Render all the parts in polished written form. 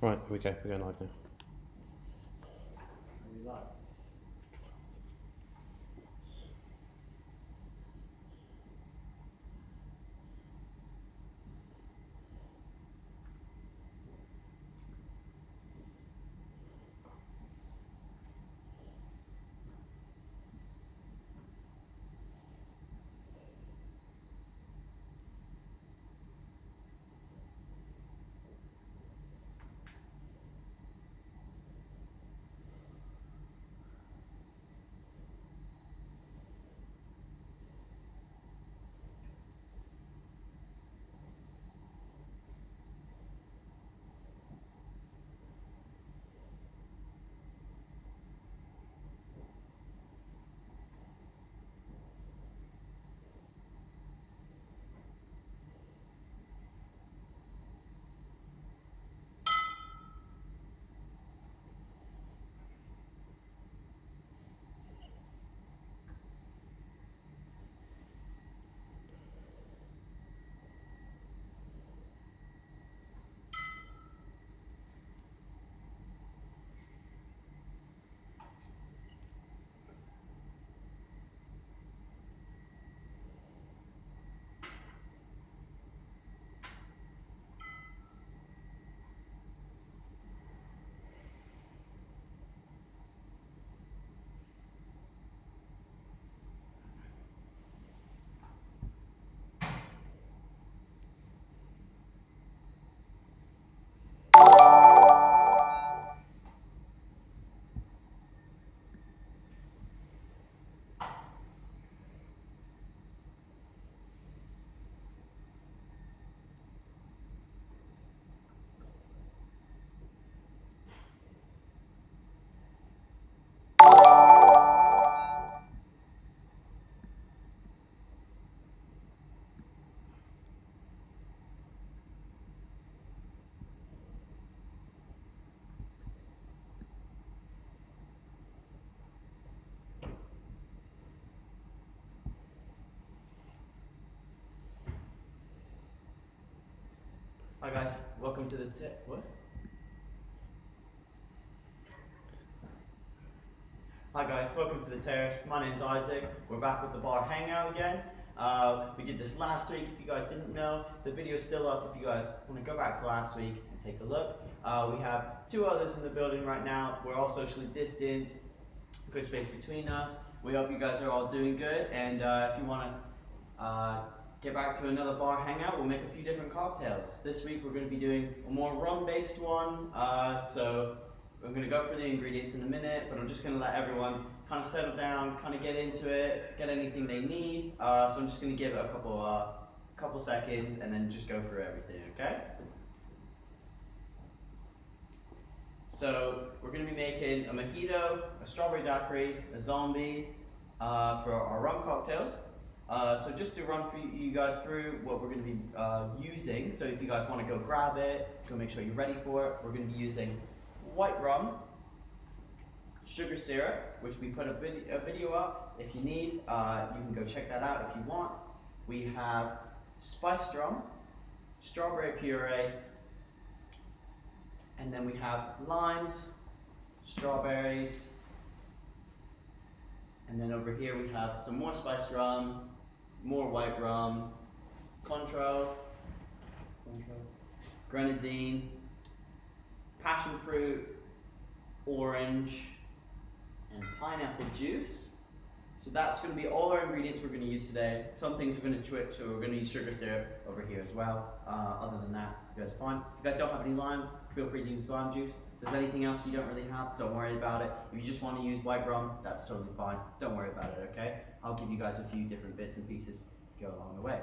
Right, here we go. We're going live now. Are you live? Hi guys, welcome to the what? Hi guys, welcome to the Terrace. My name's Isaac. We're back with the bar hangout again. We did this last week. If you guys didn't know, the video's still up. If you guys want to go back to last week and take a look. We have two others in the building right now. We're all socially distanced. Good space between us. We hope you guys are all doing good. And if you want to get back to another bar hangout, we'll make a few different cocktails. This week we're going to be doing a more rum-based one. So I'm going to go through the ingredients in a minute, but I'm just going to let everyone kind of settle down, kind of get into it, get anything they need. So I'm just going to give it a couple seconds and then just go through everything, okay? So we're going to be making a mojito, a strawberry daiquiri, a zombie for our rum cocktails. So just to run for you guys through what we're going to be using. So if you guys want to go grab it, go make sure you're ready for it. We're going to be using white rum, sugar syrup, which we put a video up. If you need, you can go check that out if you want. We have spiced rum, strawberry puree, and then we have limes, strawberries, and then over here we have some more spiced rum, more white rum, Cointreau, grenadine, passion fruit, orange, and pineapple juice. So that's going to be all our ingredients we're going to use today. Some things we're going to switch, so we're going to use sugar syrup over here as well. Other than that, you guys are fine. If you guys don't have any limes, feel free to use lime juice. If there's anything else you don't really have, don't worry about it. If you just want to use white rum, that's totally fine. Don't worry about it, okay? I'll give you guys a few different bits and pieces to go along the way.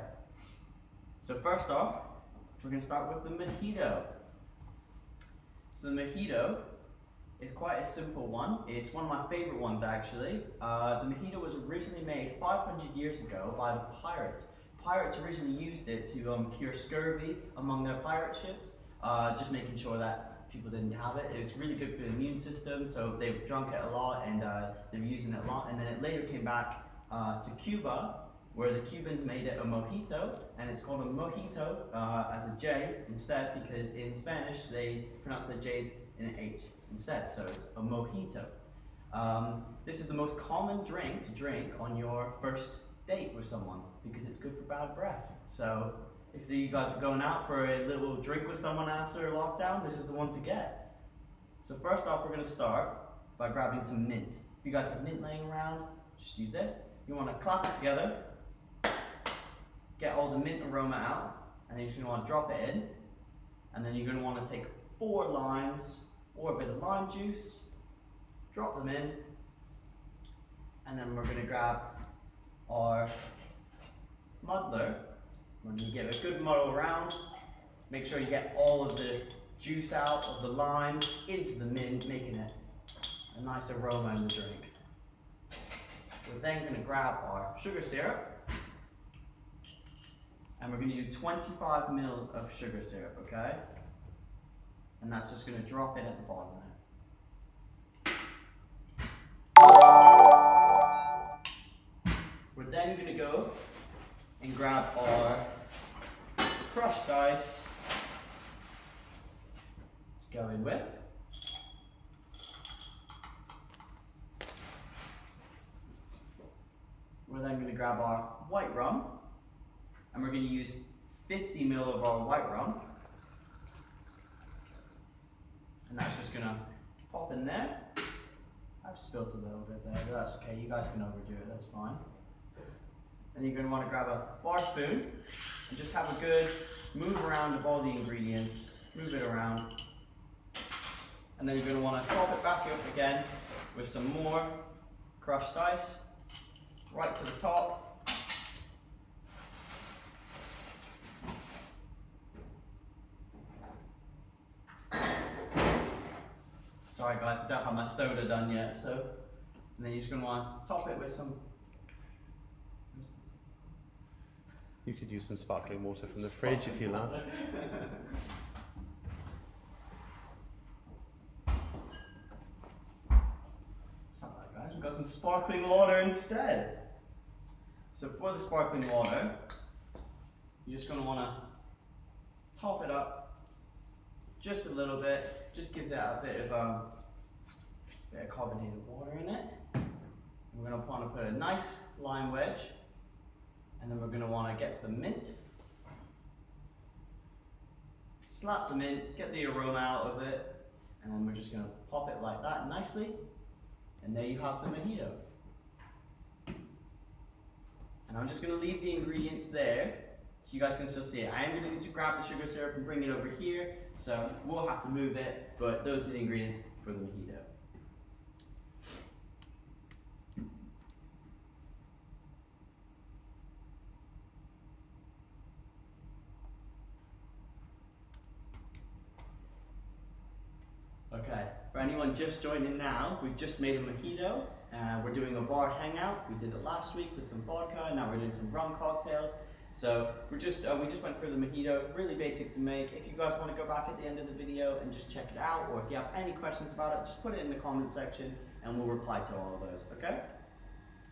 So first off, we're going to start with the mojito. So the mojito is quite a simple one. It's one of my favorite ones actually. The mojito was originally made 500 years ago by the pirates. Pirates originally used it to cure scurvy among their pirate ships, just making sure that people didn't have it. It's really good for the immune system, so they drunk it a lot and they were using it a lot. And then it later came back to Cuba where the Cubans made it a mojito, and it's called a mojito as a J instead, because in Spanish they pronounce the J's in an H instead, so it's a mojito. This is the most common drink to drink on your first date with someone because it's good for bad breath. So if you guys are going out for a little drink with someone after lockdown, this is the one to get. So first off, we're going to start by grabbing some mint. If you guys have mint laying around, just use this. You want to clap it together, get all the mint aroma out, and then you're going to want to drop it in. And then you're going to want to take 4 limes or a bit of lime juice, drop them in, and then we're going to grab our muddler. We're going to give it a good muddle around. Make sure you get all of the juice out of the limes into the mint, making it a nice aroma in the drink. We're then going to grab our sugar syrup, and we're going to do 25 mils of sugar syrup, okay? And that's just going to drop in at the bottom there. We're then going to go and grab our crushed ice. Let's go in with. We're then going to grab our white rum, and we're going to use 50 ml of our white rum. And that's just going to pop in there. I've spilt a little bit there, but that's okay. You guys can overdo it, that's fine. Then you're going to want to grab a bar spoon and just have a good move around of all the ingredients. Move it around. And then you're going to want to top it back up again with some more crushed ice right to the top. Sorry guys, I don't have my soda done yet, so. And then you're just going to want to top it with some. You could use some sparkling water from the fridge if you love. It's not bad, guys. We've got some sparkling water instead. So for the sparkling water, you're just going to want to top it up just a little bit. Just gives it a bit of carbonated water in it. We're going to want to put a nice lime wedge. And then we're going to want to get some mint. Slap the mint, get the aroma out of it, and then we're just going to pop it like that nicely. And there you have the mojito. And I'm just going to leave the ingredients there so you guys can still see it. I am going to need to grab the sugar syrup and bring it over here, so we'll have to move it, but those are the ingredients for the mojito. Okay, for anyone just joining now, we've just made a mojito. We're doing a bar hangout. We did it last week with some vodka, now we're doing some rum cocktails. So we just went through the mojito, really basic to make. If you guys want to go back at the end of the video and just check it out, or if you have any questions about it, just put it in the comment section and we'll reply to all of those, okay?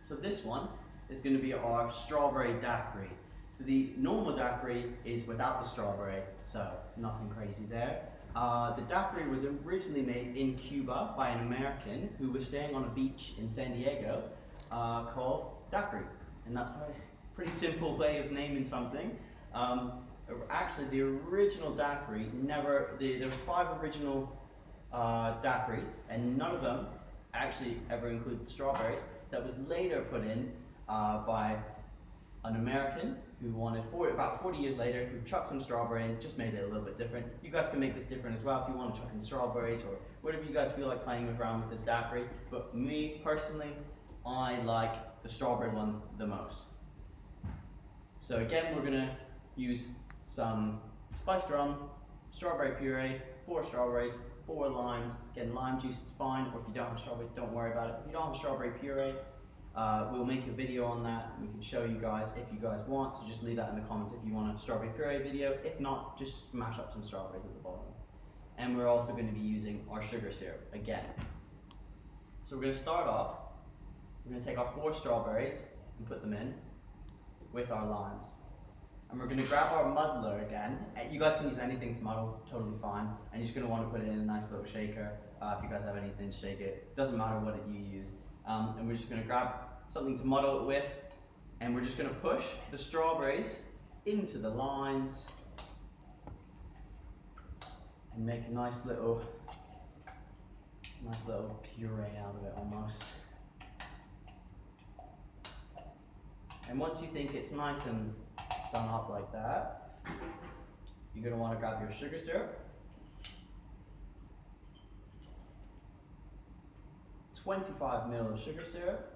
So this one is going to be our strawberry daiquiri. So the normal daiquiri is without the strawberry, so nothing crazy there. The daiquiri was originally made in Cuba by an American who was staying on a beach in San Diego called Daiquiri. And that's a pretty simple way of naming something. Actually, the original daiquiri there were 5 original daiquiris, and none of them actually ever included strawberries. That was later put in by an American who wanted, about 40 years later, who chucked some strawberry and just made it a little bit different. You guys can make this different as well if you want to chuck in strawberries or whatever you guys feel like playing around with this daiquiri. But me, personally, I like the strawberry one the most. So again, we're going to use some spiced rum, strawberry puree, 4 strawberries, 4 limes. Again, lime juice is fine, or if you don't have strawberries, don't worry about it. If you don't have strawberry puree, we'll make a video on that. We can show you guys if you guys want, so just leave that in the comments if you want a strawberry puree video. If not, just mash up some strawberries at the bottom. And we're also going to be using our sugar syrup again. So we're going to start off, we're going to take our 4 strawberries and put them in. with our limes. And we're going to grab our muddler again. You guys can use anything to muddle, totally fine. And you're just going to want to put it in a nice little shaker. If you guys have anything to shake it, doesn't matter what you use. And we're just going to grab something to muddle it with. And we're just going to push the strawberries into the limes. And make a nice little puree out of it almost. And once you think it's nice and done up like that, you're going to want to grab your sugar syrup. 25 ml of sugar syrup.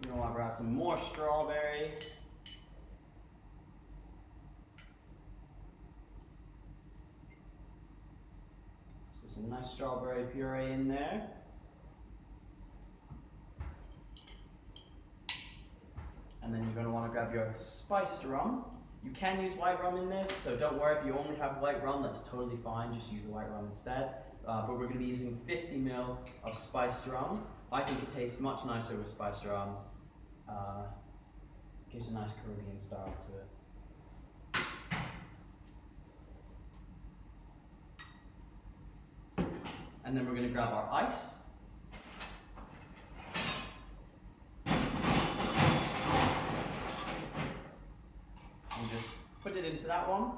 You're going to want to grab some more strawberry. Some nice strawberry puree in there. And then you're going to want to grab your spiced rum. You can use white rum in this, so don't worry if you only have white rum, that's totally fine, just use the white rum instead. But we're going to be using 50 ml of spiced rum. I think it tastes much nicer with spiced rum. Gives a nice Caribbean style to it. And then we're going to grab our ice. And just put it into that one.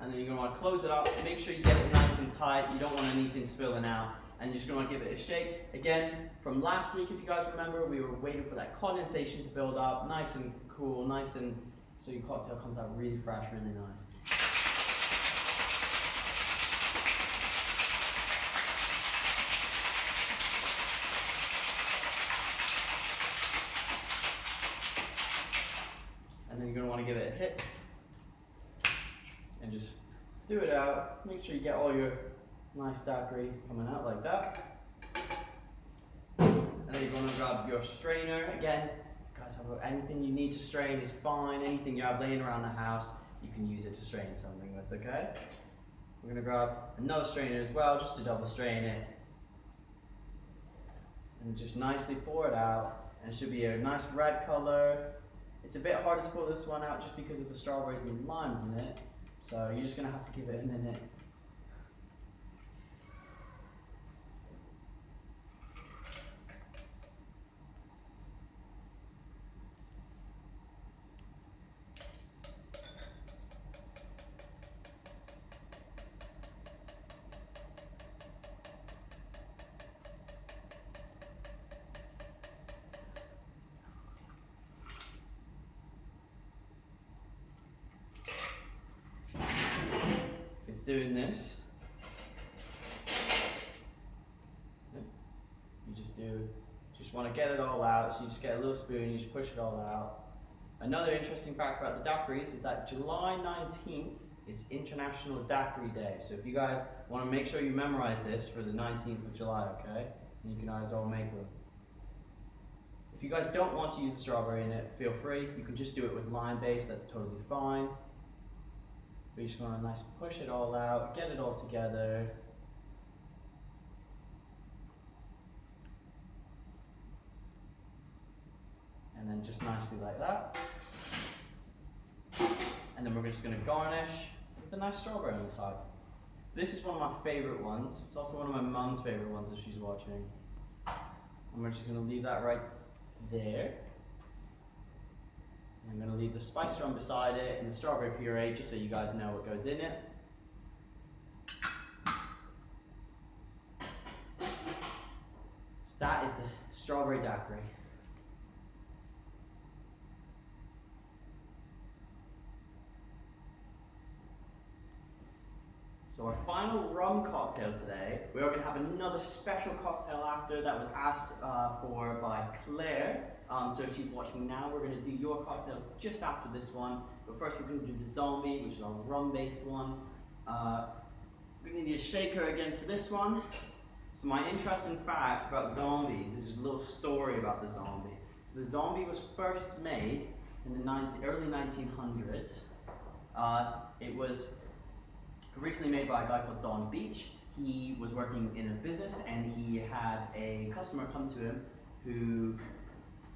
And then you're going to want to close it up. Make sure you get it nice and tight. You don't want anything spilling out. And you're just going to want to give it a shake. Again, from last week, if you guys remember, we were waiting for that condensation to build up. Nice and cool, nice and so your cocktail comes out really fresh, really nice. And then you're going to want to give it a hit and just do it out. Make sure you get all your nice daiquiri coming out like that. And then you're going to grab your strainer. Again, guys, anything you need to strain is fine. Anything you have laying around the house, you can use it to strain something with, okay? We're going to grab another strainer as well, just to double strain it. And just nicely pour it out. And it should be a nice red color. It's a bit hard to pull this one out just because of the strawberries and limes in it. So you're just going to have to give it a minute. It's doing this. You just want to get it all out, so you just get a little spoon, you just push it all out. Another interesting fact about the daiquiris is that July 19th is International Daiquiri Day. So if you guys want to make sure you memorize this for the 19th of July, okay? And you guys all make them. If you guys don't want to use the strawberry in it, feel free. You can just do it with lime base, that's totally fine. But you just want to nice push it all out, get it all together. And then just nicely like that. And then we're just going to garnish with a nice strawberry on the side. This is one of my favorite ones. It's also one of my mom's favorite ones if she's watching. And we're just going to leave that right there. I'm going to leave the spice rum beside it and the strawberry puree just so you guys know what goes in it. So that is the strawberry daiquiri. So our final rum cocktail today, we are going to have another special cocktail after that was asked for by Claire. So if she's watching now, we're going to do your cocktail just after this one. But first we're going to do the zombie, which is our rum-based one. We're going to need a shaker again for this one. So my interesting fact about zombies is a little story about the zombie. So the zombie was first made in the early 1900s. It was originally made by a guy called Don Beach, he was working in a business and he had a customer come to him who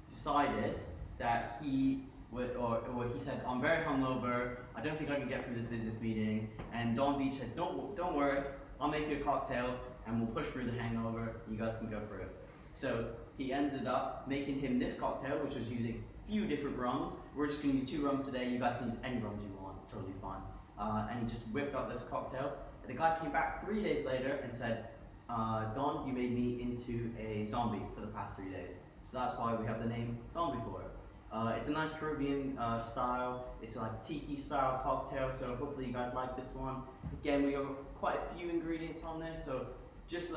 decided that he would, or he said, I'm very hungover, I don't think I can get through this business meeting. And Don Beach said, don't worry, I'll make you a cocktail and we'll push through the hangover, you guys can go through it. So he ended up making him this cocktail, which was using a few different rums. We're just gonna use 2 rums today, you guys can use any rums you want, totally fine. And he just whipped up this cocktail. And the guy came back 3 days later and said, Don, you made me into a zombie for the past 3 days. So that's why we have the name Zombie for it. It's a nice Caribbean style. It's like tiki style cocktail, so hopefully you guys like this one. Again, we have quite a few ingredients on this, so just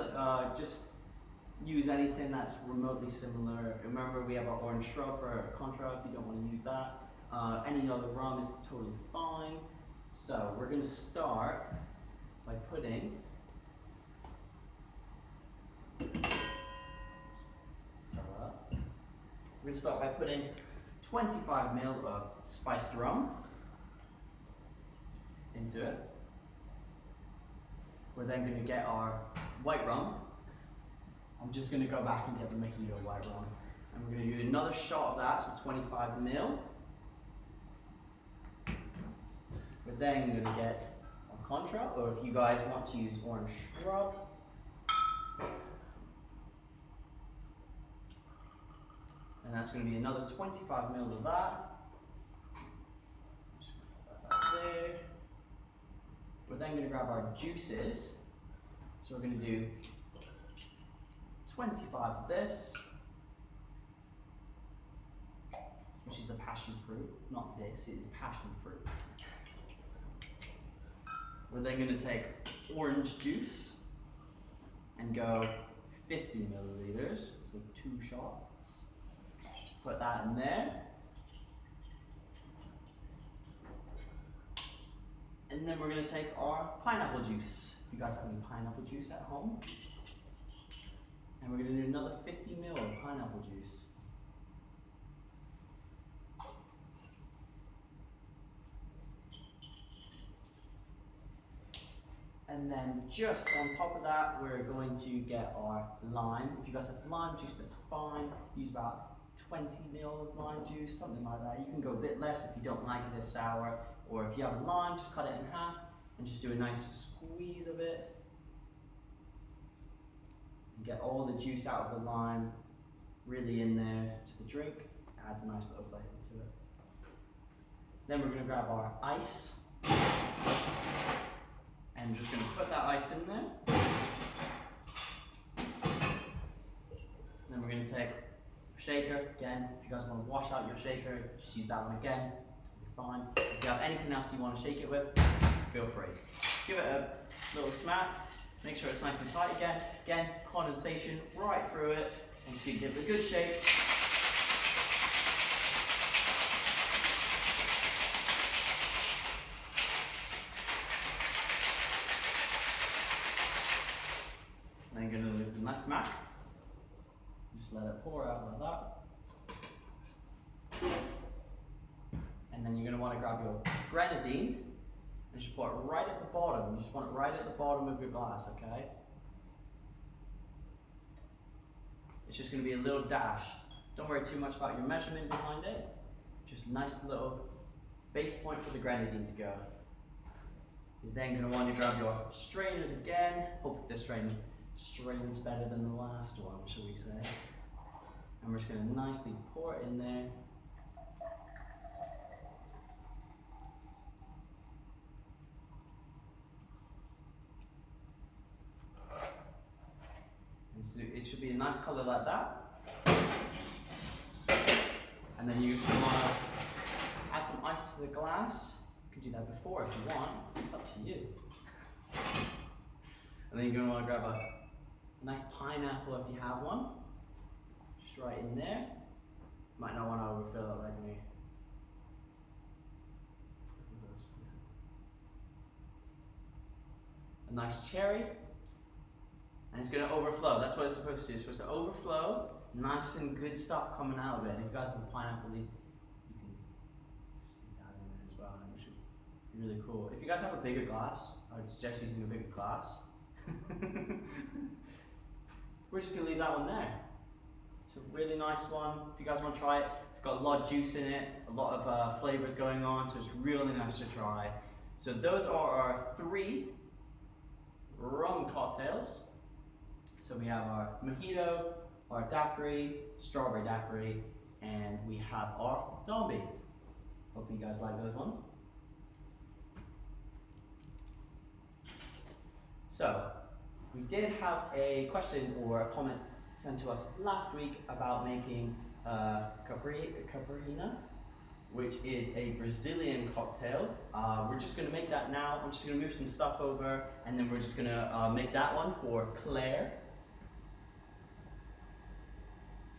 use anything that's remotely similar. Remember, we have our orange shrub or contra if you don't want to use that. Any other rum is totally fine. So we're going to start by putting we're going to start by putting 25 ml of spiced rum into it. We're then going to get our white rum. I'm just going to go back and get the Mojito white rum. And we're going to do another shot of that, so 25 ml. We're then going to get our contra, or if you guys want to use orange shrub. And that's going to be another 25 ml of that. Just put that back there. We're then going to grab our juices. So we're going to do 25 of this, which is the passion fruit. Not this, it is passion fruit. We're then going to take orange juice and go 50 milliliters, so 2 shots. Just put that in there. And then we're going to take our pineapple juice. If you guys have any pineapple juice at home. And we're going to do another 50 ml of pineapple juice. And then just on top of that, we're going to get our lime. If you guys have lime juice, that's fine. Use about 20 ml of lime juice, something like that. You can go a bit less if you don't like it as sour. Or if you have lime, just cut it in half and just do a nice squeeze of it. And get all the juice out of the lime really in there to the drink. Adds a nice little flavor to it. Then we're going to grab our ice. And just going to put that ice in there. Then we're going to take a shaker. Again, if you guys want to wash out your shaker, just use that one again. Fine. If you have anything else you want to shake it with, feel free. Give it a little smack. Make sure it's nice and tight again. Again, condensation right through it. And just give it a good shake. Then you're going to do a nice smack. Just let it pour out like that. And then you're going to want to grab your grenadine and just pour it right at the bottom. You just want it right at the bottom of your glass, okay? It's just going to be a little dash. Don't worry too much about your measurement behind it. Just a nice little base point for the grenadine to go. You're then going to want to grab your strainers again. Hope this strains better than the last one, shall we say. And we're just going to nicely pour it in there. It should be a nice colour like that. And then you just want to add some ice to the glass. You can do that before if you want. It's up to you. And then you're going to want to grab a nice pineapple if you have one. Just right in there. Might not want to overfill it like me. A nice cherry. And it's going to overflow. That's what it's supposed to do. It's supposed to overflow. Nice and good stuff coming out of it. And if you guys have a pineapple leaf, you can stick that in there as well. And it should be really cool. If you guys have a bigger glass, I would suggest using a bigger glass. We're just gonna leave that one there. It's a really nice one. If you guys want to try it, it's got a lot of juice in it, a lot of flavors going on, so it's really nice to try. So those are our 3 rum cocktails. So we have our Mojito, our Daiquiri, strawberry Daiquiri, and we have our zombie. Hopefully you guys like those ones. So, we did have a question or a comment sent to us last week about making Caprina, which is a Brazilian cocktail. We're just going to make that now. I'm just going to move some stuff over, and then we're just going to make that one for Claire.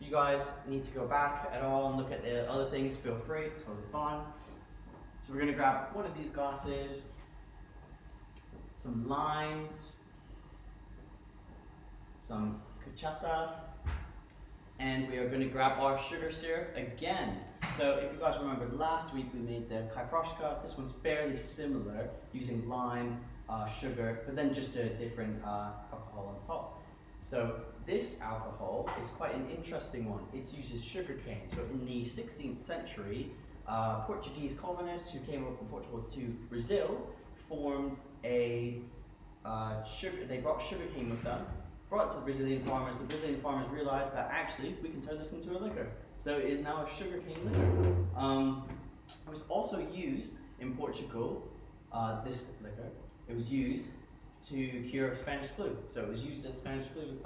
If you guys need to go back at all and look at the other things, feel free, it's totally fine. So we're going to grab one of these glasses, some limes, some cachaça, and we are going to grab our sugar syrup again. So if you guys remember last week we made the kaiproshka. This one's fairly similar, using lime, sugar, but then just a different alcohol on top. So this alcohol is quite an interesting one. It uses sugarcane. So in the 16th century, Portuguese colonists who came over from Portugal to Brazil formed a they brought sugarcane with them, brought it to the Brazilian farmers. The Brazilian farmers realized that actually we can turn this into a liquor. So it is now a sugarcane liquor. It was also used in Portugal, this liquor, it was used to cure Spanish flu. So it was used as Spanish flu,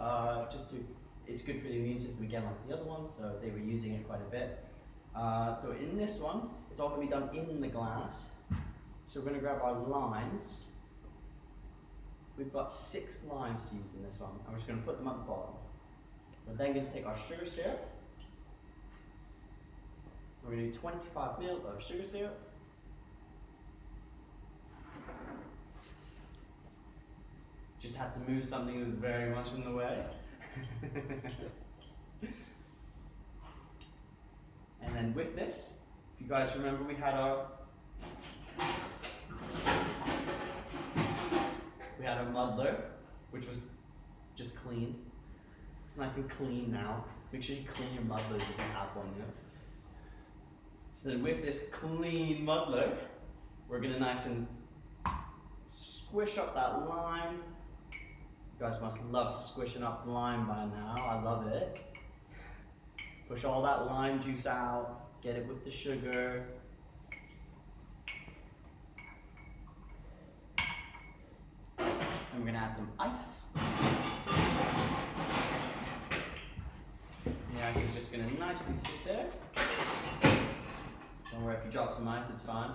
it's good for the immune system again like the other ones, so they were using it quite a bit. So in this one, it's all going to be done in the glass. So we're going to grab our limes. We've got 6 limes to use in this one, and we're just going to put them at the bottom. We're then going to take our sugar syrup. We're going to do 25 ml of sugar syrup. Just had to move something that was very much in the way. And then with this, if you guys remember, we had our muddler, which was just cleaned. It's nice and clean now. Make sure you clean your muddlers if you have one, you know. So then with this clean muddler, we're gonna nice and squish up that lime. You guys must love squishing up lime by now. I love it. Push all that lime juice out, get it with the sugar. And we're gonna add some ice. The ice is just gonna nicely sit there. Don't worry if you drop some ice, it's fine.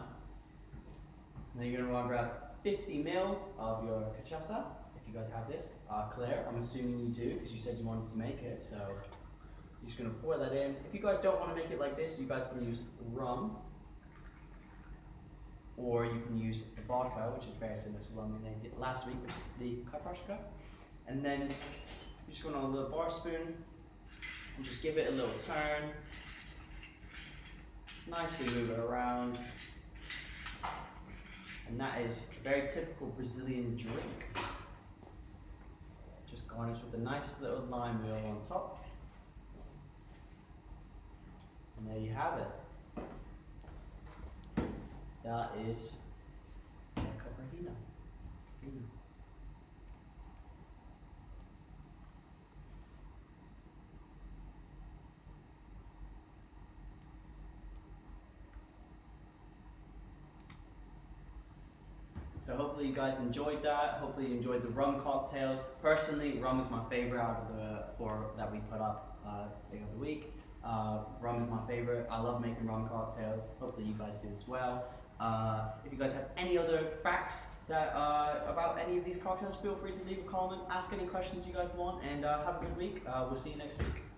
And then you're gonna want to grab 50 ml of your cachaça, if you guys have this. Claire, I'm assuming you do, because you said you wanted to make it, so you're just gonna pour that in. If you guys don't want to make it like this, you guys can use rum, or you can use the vodka, which is very similar to rum we made it last week, which is the kaiproshka. And then you're just going on a little bar spoon and just give it a little turn. Nicely move it around. And that is a very typical Brazilian drink. Just garnish with a nice little lime wheel on top. And there you have it. That is Caprina. So hopefully you guys enjoyed that. Hopefully you enjoyed the rum cocktails. Personally, rum is my favorite out of the 4 that we put up the other week. Rum is my favorite. I love making rum cocktails. Hopefully you guys do as well. If you guys have any other facts that about any of these cocktails, feel free to leave a comment, ask any questions you guys want, and have a good week. We'll see you next week.